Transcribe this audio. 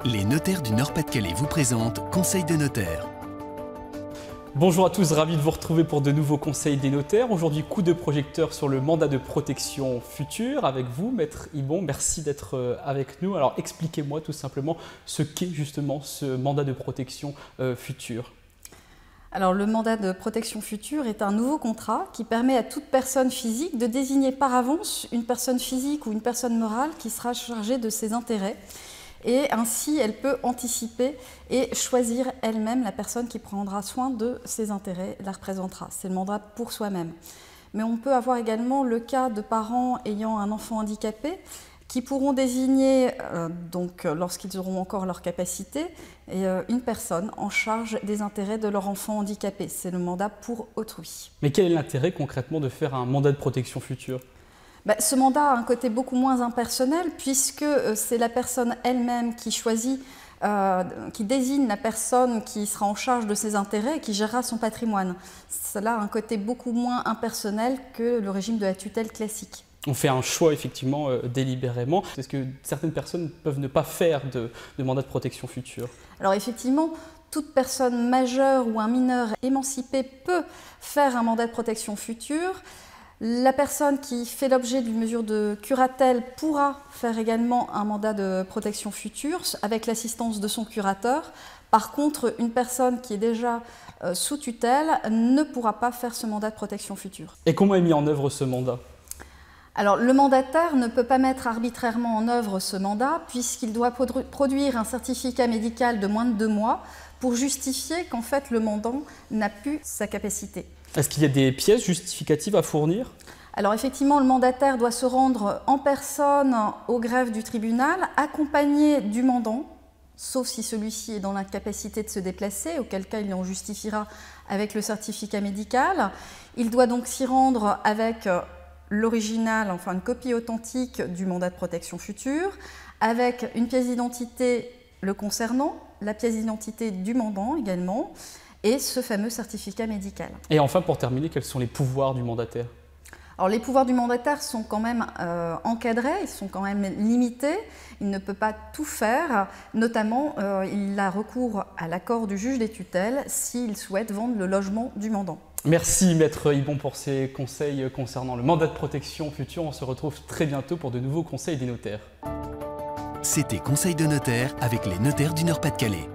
Les notaires du Nord-Pas-de-Calais vous présentent Conseil de notaire. Bonjour à tous, ravi de vous retrouver pour de nouveaux conseils des notaires. Aujourd'hui, coup de projecteur sur le mandat de protection future avec vous, Maître Ibon. Merci d'être avec nous. Alors, expliquez-moi tout simplement ce qu'est justement ce mandat de protection future. Alors, le mandat de protection future est un nouveau contrat qui permet à toute personne physique de désigner par avance une personne physique ou une personne morale qui sera chargée de ses intérêts. Et ainsi, elle peut anticiper et choisir elle-même la personne qui prendra soin de ses intérêts, la représentera. C'est le mandat pour soi-même. Mais on peut avoir également le cas de parents ayant un enfant handicapé qui pourront désigner, lorsqu'ils auront encore leur capacité, une personne en charge des intérêts de leur enfant handicapé. C'est le mandat pour autrui. Mais quel est l'intérêt concrètement de faire un mandat de protection future ? Ce mandat a un côté beaucoup moins impersonnel puisque c'est la personne elle-même qui choisit, qui désigne la personne qui sera en charge de ses intérêts et qui gérera son patrimoine. Cela a un côté beaucoup moins impersonnel que le régime de la tutelle classique. On fait un choix effectivement délibérément. Est-ce que certaines personnes peuvent ne pas faire de mandat de protection future ? Alors effectivement, toute personne majeure ou un mineur émancipé peut faire un mandat de protection future. La personne qui fait l'objet d'une mesure de curatelle pourra faire également un mandat de protection future avec l'assistance de son curateur. Par contre, une personne qui est déjà sous tutelle ne pourra pas faire ce mandat de protection future. Et comment est mis en œuvre ce mandat ? Alors, le mandataire ne peut pas mettre arbitrairement en œuvre ce mandat puisqu'il doit produire un certificat médical de moins de 2 mois pour justifier qu'en fait le mandant n'a plus sa capacité. Est-ce qu'il y a des pièces justificatives à fournir ? Alors effectivement, le mandataire doit se rendre en personne au greffe du tribunal, accompagné du mandant, sauf si celui-ci est dans l'incapacité de se déplacer, auquel cas il en justifiera avec le certificat médical. Il doit donc s'y rendre avec l'original, enfin une copie authentique du mandat de protection future, avec une pièce d'identité le concernant, la pièce d'identité du mandant également, et ce fameux certificat médical. Et enfin, pour terminer, quels sont les pouvoirs du mandataire ? Alors, les pouvoirs du mandataire sont quand même encadrés, ils sont quand même limités. Il ne peut pas tout faire. Notamment, il a recours à l'accord du juge des tutelles s'il souhaite vendre le logement du mandant. Merci Maître Ibon pour ces conseils concernant le mandat de protection future. On se retrouve très bientôt pour de nouveaux conseils des notaires. C'était Conseil de notaire avec les notaires du Nord-Pas-de-Calais.